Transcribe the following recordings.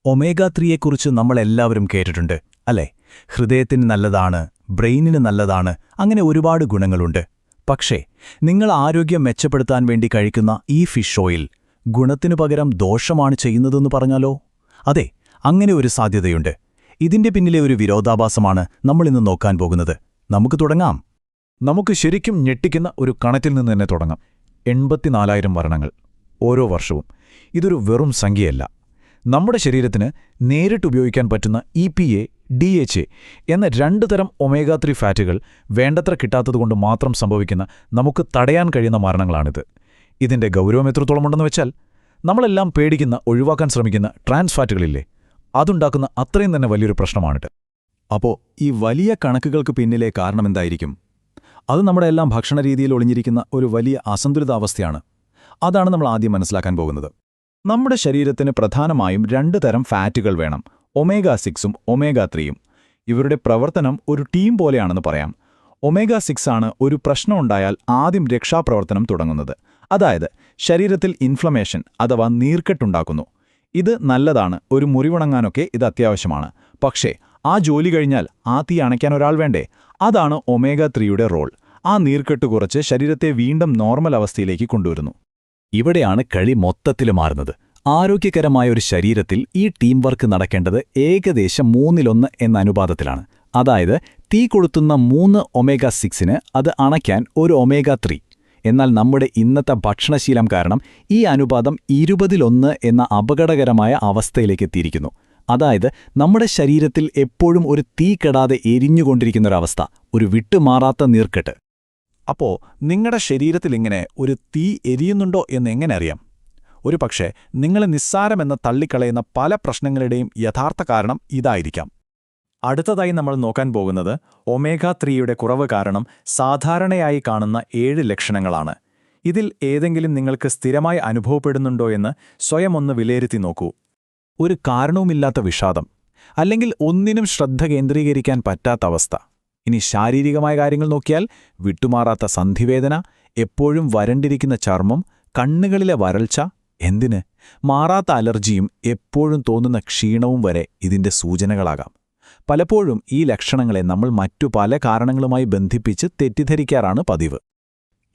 Omega 3യെക്കുറിച്ച് നമ്മളെല്ലാവരും കേട്ടിട്ടുണ്ട് അല്ലേ? ഹൃദയത്തിന് നല്ലതാണ്, ബ്രെയിനിന് നല്ലതാണ്, അങ്ങനെ ഒരുപാട് ഗുണങ്ങളുണ്ട്. പക്ഷേ നിങ്ങൾ ആരോഗ്യം മെച്ചപ്പെടുത്താൻ വേണ്ടി കഴിക്കുന്ന ഈ ഫിഷ് ഓയിൽ ഗുണത്തിനു പകരം ദോഷമാണ് ചെയ്യുന്നതെന്ന് പറഞ്ഞാലോ? അതെ, അങ്ങനെ ഒരു സാധ്യതയുണ്ട്. ഇതിന്റെ പിന്നിലെ ഒരു വിരോധാഭാസമാണ് നമ്മളിന്ന് നോക്കാൻ പോകുന്നത്. നമുക്ക് തുടങ്ങാം. നമുക്ക് ശരിക്കും ഞെട്ടിക്കുന്ന ഒരു കണക്കിൽ നിന്ന് തന്നെ തുടങ്ങാം. 84,000 മരണങ്ങൾ ഓരോ വർഷവും. ഇതൊരു വെറും സംഖ്യയല്ല. നമ്മുടെ ശരീരത്തിന് നേരിട്ട് ഉപയോഗിക്കാൻ പറ്റുന്ന EPA, DHA എന്ന 2 തരം ഒമേഗ 3 ഫാറ്റുകൾ വേണ്ടത്ര കിട്ടാത്തതുകൊണ്ട് മാത്രം സംഭവിക്കുന്ന നമുക്ക് തടയാൻ കഴിയുന്ന മരണങ്ങളാണിത്. ഇതിന്റെ ഗൗരവം എത്രത്തോളമുണ്ടെന്ന് വെച്ചാൽ, നമ്മളെല്ലാം പേടിക്കുന്ന, ഒഴിവാക്കാൻ ശ്രമിക്കുന്ന ട്രാൻസ് ഫാറ്റുകളില്ലേ, അതുണ്ടാക്കുന്ന അത്രയും തന്നെ വലിയൊരു പ്രശ്നമാണിത്. അപ്പോൾ ഈ വലിയ കണക്കുകൾക്ക് പിന്നിലെ കാരണമെന്തായിരിക്കും? അത് നമ്മുടെ എല്ലാം ഭക്ഷണരീതിയിൽ ഒളിഞ്ഞിരിക്കുന്ന ഒരു വലിയ അസന്തുലിതാവസ്ഥയാണ്. അതാണ് നമ്മൾ ആദ്യം മനസ്സിലാക്കാൻ പോകുന്നത്. നമ്മുടെ ശരീരത്തിന് പ്രധാനമായും 2 തരം ഫാറ്റുകൾ വേണം, ഒമേഗ 6ഉം ഒമേഗ 3യും. ഇവരുടെ പ്രവർത്തനം ഒരു ടീം പോലെയാണെന്ന് പറയാം. ഒമേഗ 6 ആണ് ഒരു പ്രശ്നമുണ്ടായാൽ ആദ്യം രക്ഷാപ്രവർത്തനം തുടങ്ങുന്നത്. അതായത് ശരീരത്തിൽ ഇൻഫ്ലമേഷൻ അഥവാ നീർക്കെട്ടുണ്ടാക്കുന്നു. ഇത് നല്ലതാണ്, ഒരു മുറിവുണങ്ങാനൊക്കെ ഇത് അത്യാവശ്യമാണ്. പക്ഷേ ആ ജോലി കഴിഞ്ഞാൽ ആ തീ അണയ്ക്കാൻ ഒരാൾ വേണ്ടേ? അതാണ് ഒമേഗ 3യുടെ റോൾ. ആ നീർക്കെട്ട് കുറച്ച് ശരീരത്തെ വീണ്ടും നോർമൽ അവസ്ഥയിലേക്ക് കൊണ്ടുവരുന്നു. ഇവിടെയാണ് കളി മൊത്തത്തിൽ മാറുന്നത്. ആരോഗ്യകരമായ ഒരു ശരീരത്തിൽ ഈ ടീം വർക്ക് നടക്കേണ്ടത് ഏകദേശം 3-1 എന്ന അനുപാതത്തിലാണ്. അതായത് തീ കൊളുത്തുന്ന 3 ഒമേഗ 6ന് അത് അണയ്ക്കാൻ ഒരു ഒമേഗ 3. എന്നാൽ നമ്മുടെ ഇന്നത്തെ ഭക്ഷണശീലം കാരണം ഈ അനുപാതം 20-1 എന്ന അപകടകരമായ അവസ്ഥയിലേക്ക് എത്തിയിരിക്കുന്നു. അതായത് നമ്മുടെ ശരീരത്തിൽ എപ്പോഴും ഒരു തീ കെടാതെ എരിഞ്ഞുകൊണ്ടിരിക്കുന്നൊരവസ്ഥ, ഒരു വിട്ടുമാറാത്ത നീർക്കെട്ട്. അപ്പോ നിങ്ങളുടെ ശരീരത്തിൽ ഇങ്ങനെ ഒരു തീ എരിയുന്നുണ്ടോ എന്നെങ്ങനെ അറിയാം? ഒരു പക്ഷേ നിങ്ങളെ നിസ്സാരമെന്ന് തള്ളിക്കളയുന്ന പല പ്രശ്നങ്ങളുടെയും യഥാർത്ഥ കാരണം ഇതായിരിക്കാം. അടുത്തതായി നമ്മൾ നോക്കാൻ പോകുന്നത് ഒമേഗ 3യുടെ കുറവ് കാരണം സാധാരണയായി കാണുന്ന 7 ലക്ഷണങ്ങളാണ്. ഇതിൽ ഏതെങ്കിലും നിങ്ങൾക്ക് സ്ഥിരമായി അനുഭവപ്പെടുന്നുണ്ടോ എന്ന് സ്വയം ഒന്ന് വിലയിരുത്തി നോക്കൂ. ഒരു കാരണവുമില്ലാത്ത വിഷാദം, അല്ലെങ്കിൽ ഒന്നിനും ശ്രദ്ധ കേന്ദ്രീകരിക്കാൻ പറ്റാത്ത അവസ്ഥ. ഇനി ശാരീരികമായ കാര്യങ്ങൾ നോക്കിയാൽ വിട്ടുമാറാത്ത സന്ധിവേദന, എപ്പോഴും വരണ്ടിരിക്കുന്ന ചർമ്മം, കണ്ണുകളിലെ വരൾച്ച, എന്തിന് മാറാത്ത അലർജിയും എപ്പോഴും തോന്നുന്ന ക്ഷീണവും വരെ ഇതിന്റെ സൂചനകളാകാം. പലപ്പോഴും ഈ ലക്ഷണങ്ങളെ നമ്മൾ മറ്റു പല കാരണങ്ങളുമായി ബന്ധിപ്പിച്ച് തെറ്റിദ്ധരിക്കാറാണ് പതിവ്.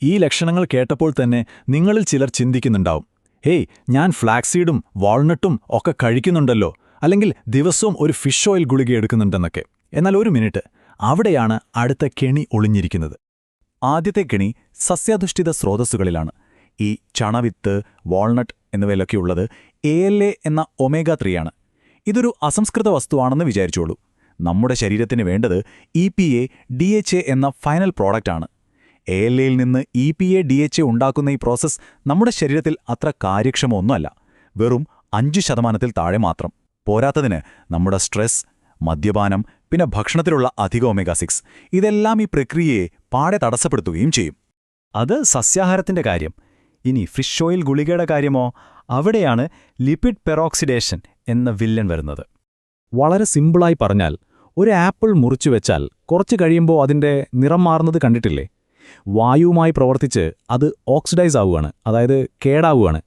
ഈ ലക്ഷണങ്ങൾ കേട്ടപ്പോൾ തന്നെ നിങ്ങളിൽ ചിലർ ചിന്തിക്കുന്നുണ്ടാവും, ഹേയ്, ഞാൻ ഫ്ലാക്സീഡും വാൾനട്ടും ഒക്കെ കഴിക്കുന്നുണ്ടല്ലോ, അല്ലെങ്കിൽ ദിവസവും ഒരു ഫിഷ് ഓയിൽ ഗുളിക എടുക്കുന്നുണ്ടെന്നൊക്കെ. എന്നാൽ ഒരു മിനിറ്റ്, അവിടെയാണ് അടുത്ത കെണി ഒളിഞ്ഞിരിക്കുന്നത്. ആദ്യത്തെ കെണി സസ്യാധിഷ്ഠിത സ്രോതസ്സുകളിലാണ്. ഈ ചണവിത്ത്, വാൾനട്ട് എന്നിവയിലൊക്കെയുള്ളത് ALA എന്ന ഒമേഗ 3 ആണ്. ഇതൊരു അസംസ്കൃത വസ്തുവാണെന്ന് വിചാരിച്ചോളൂ. നമ്മുടെ ശരീരത്തിന് വേണ്ടത് EPA, DHA എന്ന ഫൈനൽ പ്രോഡക്റ്റാണ്. ALAയിൽ നിന്ന് EPA, DHA ഉണ്ടാക്കുന്ന ഈ പ്രോസസ്സ് നമ്മുടെ ശരീരത്തിൽ അത്ര കാര്യക്ഷമമൊന്നുമല്ല. വെറും 5% താഴെ മാത്രം. പോരാത്തതിന് നമ്മുടെ സ്ട്രെസ്, മദ്യപാനം, പിന്നെ ഭക്ഷണത്തിലുള്ള അധിക ഒമേഗ 6 ഇതെല്ലാം ഈ പ്രക്രിയയെ പാടെ തടസ്സപ്പെടുത്തുകയും ചെയ്യും. അത് സസ്യാഹാരത്തിന്റെ കാര്യം. ഇനി ഫിഷ് ഓയിൽ ഗുളികയുടെ കാര്യമോ? അവിടെയാണ് ലിപിഡ് പെറോക്സിഡേഷൻ എന്ന വില്ലൻ വരുന്നത്. വളരെ സിമ്പിളായി പറഞ്ഞാൽ, ഒരു ആപ്പിൾ മുറിച്ചു വെച്ചാൽ കുറച്ച് കഴിയുമ്പോൾ അതിന്റെ നിറം മാറുന്നത് കണ്ടിട്ടില്ലേ? വായുവുമായി പ്രവർത്തിച്ച് അത് ഓക്സിഡൈസ് ആവുകയാണ്, അതായത് കേടാവുകയാണ്.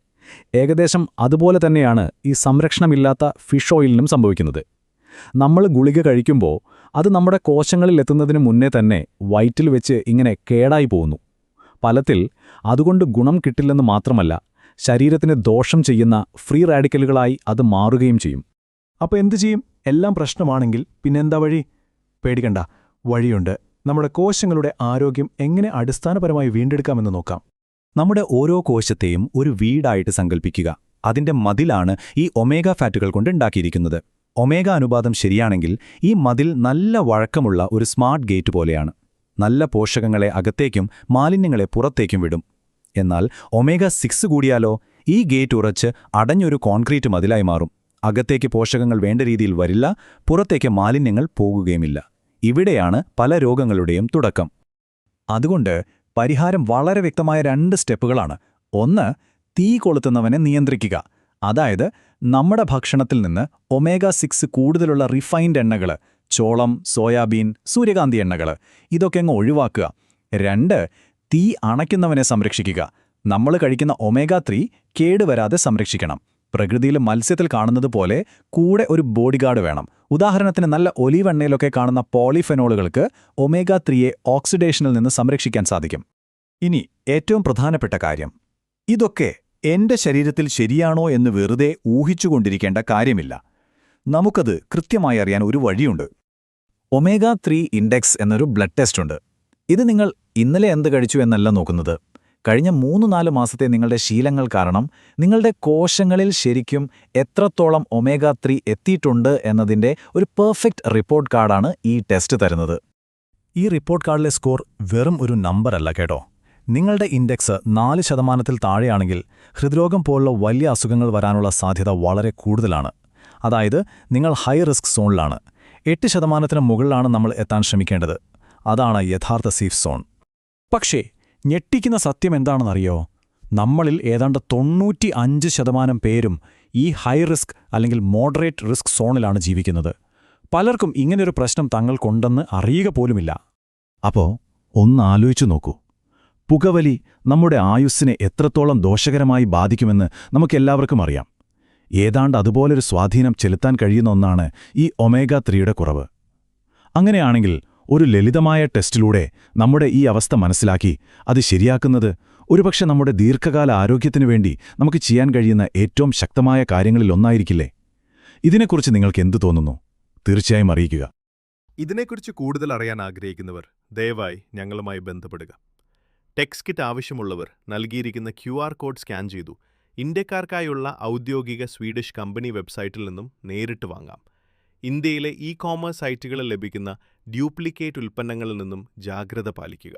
ഏകദേശം അതുപോലെ തന്നെയാണ് ഈ സംരക്ഷണമില്ലാത്ത ഫിഷ് ഓയിലിനും സംഭവിക്കുന്നത്. നമ്മൾ ഗുളിക കഴിക്കുമ്പോൾ അത് നമ്മുടെ കോശങ്ങളിൽ എത്തുന്നതിന് മുന്നേ തന്നെ വയറ്റിൽ വെച്ച് ഇങ്ങനെ കേടായി പോകുന്നു. ഫലത്തിൽ അതുകൊണ്ട് ഗുണം കിട്ടില്ലെന്ന് മാത്രമല്ല, ശരീരത്തിന് ദോഷം ചെയ്യുന്ന ഫ്രീ റാഡിക്കലുകളായി അത് മാറുകയും ചെയ്യും. അപ്പോൾ എന്തു ചെയ്യും? എല്ലാം പ്രശ്നമാണെങ്കിൽ പിന്നെന്താ വഴി? പേടിക്കണ്ട, വഴിയുണ്ട്. നമ്മുടെ കോശങ്ങളുടെ ആരോഗ്യം എങ്ങനെ അടിസ്ഥാനപരമായി വീണ്ടെടുക്കാമെന്ന് നോക്കാം. നമ്മുടെ ഓരോ കോശത്തെയും ഒരു വീടായിട്ട് സങ്കല്പിക്കുക. അതിന്റെ മതിലാണ് ഈ ഒമേഗ ഫാറ്റുകൾ കൊണ്ട് ഉണ്ടാക്കിയിരിക്കുന്നത്. ഒമേഗ അനുപാതം ശരിയാണെങ്കിൽ ഈ മതിൽ നല്ല വഴക്കമുള്ള ഒരു സ്മാർട്ട് ഗേറ്റ് പോലെയാണ്. നല്ല പോഷകങ്ങളെ അകത്തേക്കും മാലിന്യങ്ങളെ പുറത്തേക്കും വിടും. എന്നാൽ ഒമേഗ 6 കൂടിയാലോ, ഈ ഗേറ്റ് ഉറച്ച് അടഞ്ഞൊരു കോൺക്രീറ്റ് മതിലായി മാറും. അകത്തേക്ക് പോഷകങ്ങൾ വേണ്ട രീതിയിൽ വരില്ല, പുറത്തേക്ക് മാലിന്യങ്ങൾ പോകുകയുമില്ല. ഇവിടെയാണ് പല രോഗങ്ങളുടെയും തുടക്കം. അതുകൊണ്ട് പരിഹാരം വളരെ വ്യക്തമായ 2 സ്റ്റെപ്പുകളാണ്. ഒന്ന്, തീ കൊളുത്തുന്നവനെ നിയന്ത്രിക്കുക. അതായത് നമ്മുടെ ഭക്ഷണത്തിൽ നിന്ന് ഒമേഗ 6 കൂടുതലുള്ള റിഫൈൻഡ് എണ്ണകൾ, ചോളം, സോയാബീൻ, സൂര്യകാന്തി എണ്ണകൾ, ഇതൊക്കെ അങ്ങ് ഒഴിവാക്കുക. 2, തീ അണയ്ക്കുന്നവനെ സംരക്ഷിക്കുക. നമ്മൾ കഴിക്കുന്ന ഒമേഗ 3 കേടുവരാതെ സംരക്ഷിക്കണം. പ്രകൃതിയിൽ മത്സ്യത്തിൽ കാണുന്നത് പോലെ കൂടെ ഒരു ബോഡിഗാർഡ് വേണം. ഉദാഹരണത്തിന് നല്ല ഒലീവ് എണ്ണയിലൊക്കെ കാണുന്ന പോളിഫെനോളുകൾക്ക് ഒമേഗ 3യെ ഓക്സിഡേഷനിൽ നിന്ന് സംരക്ഷിക്കാൻ സാധിക്കും. ഇനി ഏറ്റവും പ്രധാനപ്പെട്ട കാര്യം, ഇതൊക്കെ എന്റെ ശരീരത്തിൽ ശരിയാണോ എന്ന് വെറുതെ ഊഹിച്ചുകൊണ്ടിരിക്കേണ്ട കാര്യമില്ല. നമുക്കത് കൃത്യമായി അറിയാൻ ഒരു വഴിയുണ്ട്. ഒമേഗ 3 ഇൻഡെക്സ് എന്നൊരു ബ്ലഡ് ടെസ്റ്റ് ഉണ്ട്. ഇത് നിങ്ങൾ ഇന്നലെ എന്ത് കഴിച്ചു എന്നല്ല നോക്കുന്നത്. കഴിഞ്ഞ 3-4 മാസത്തെ നിങ്ങളുടെ ശീലങ്ങൾ കാരണം നിങ്ങളുടെ കോശങ്ങളിൽ ശരിക്കും എത്രത്തോളം ഒമേഗ 3 എത്തിയിട്ടുണ്ട് എന്നതിന്റെ ഒരു പെർഫെക്റ്റ് റിപ്പോർട്ട് കാർഡാണ് ഈ ടെസ്റ്റ് തരുന്നത്. ഈ റിപ്പോർട്ട് കാർഡിലെ സ്കോർ വെറും ഒരു നമ്പറല്ല കേട്ടോ. നിങ്ങളുടെ ഇൻഡെക്സ് 4% താഴെയാണെങ്കിൽ ഹൃദ്രോഗം പോലുള്ള വലിയ അസുഖങ്ങൾ വരാനുള്ള സാധ്യത വളരെ കൂടുതലാണ്. അതായത് നിങ്ങൾ ഹൈ റിസ്ക് സോണിലാണ്. 8% മുകളിലാണ് നമ്മൾ എത്താൻ ശ്രമിക്കേണ്ടത്. അതാണ് യഥാർത്ഥ സേഫ് സോൺ. പക്ഷേ ഞെട്ടിക്കുന്ന സത്യം എന്താണെന്നറിയോ? നമ്മളിൽ ഏതാണ്ട് 95% പേരും ഈ ഹൈ റിസ്ക് അല്ലെങ്കിൽ മോഡറേറ്റ് റിസ്ക് സോണിലാണ് ജീവിക്കുന്നത്. പലർക്കും ഇങ്ങനെയൊരു പ്രശ്നം തങ്ങൾക്കുണ്ടെന്ന് അറിയുക പോലുമില്ല. അപ്പോ ഒന്ന് ആലോചിച്ചു നോക്കൂ. പുകവലി നമ്മുടെ ആയുസ്സിനെ എത്രത്തോളം ദോഷകരമായി ബാധിക്കുമെന്ന് നമുക്കെല്ലാവർക്കും അറിയാം. ഏതാണ്ട് അതുപോലൊരു സ്വാധീനം ചെലുത്താൻ കഴിയുന്ന ഒന്നാണ് ഈ ഒമേഗ 3യുടെ കുറവ്. അങ്ങനെയാണെങ്കിൽ ഒരു ലളിതമായ ടെസ്റ്റിലൂടെ നമ്മുടെ ഈ അവസ്ഥ മനസ്സിലാക്കി അത് ശരിയാക്കുന്നത് ഒരുപക്ഷെ നമ്മുടെ ദീർഘകാല ആരോഗ്യത്തിനു വേണ്ടി നമുക്ക് ചെയ്യാൻ കഴിയുന്ന ഏറ്റവും ശക്തമായ കാര്യങ്ങളിലൊന്നായിരിക്കില്ലേ? ഇതിനെക്കുറിച്ച് നിങ്ങൾക്ക് എന്തു തോന്നുന്നു? തീർച്ചയായും അറിയിക്കുക. ഇതിനെക്കുറിച്ച് കൂടുതൽ അറിയാൻ ആഗ്രഹിക്കുന്നവർ ദയവായി ഞങ്ങളുമായി ബന്ധപ്പെടുക. ടെക്സ് കിറ്റ് ആവശ്യമുള്ളവർ നൽകിയിരിക്കുന്ന QR കോഡ് സ്കാൻ ചെയ്തു ഇന്ത്യക്കാർക്കായുള്ള ഔദ്യോഗിക സ്വീഡിഷ് കമ്പനി വെബ്സൈറ്റിൽ നിന്നും നേരിട്ട് വാങ്ങാം. ഇന്ത്യയിലെ ഇ-കോമേഴ്സ് സൈറ്റുകളിൽ ലഭിക്കുന്ന ഡ്യൂപ്ലിക്കേറ്റ് ഉൽപ്പന്നങ്ങളിൽ നിന്നും ജാഗ്രത പാലിക്കുക.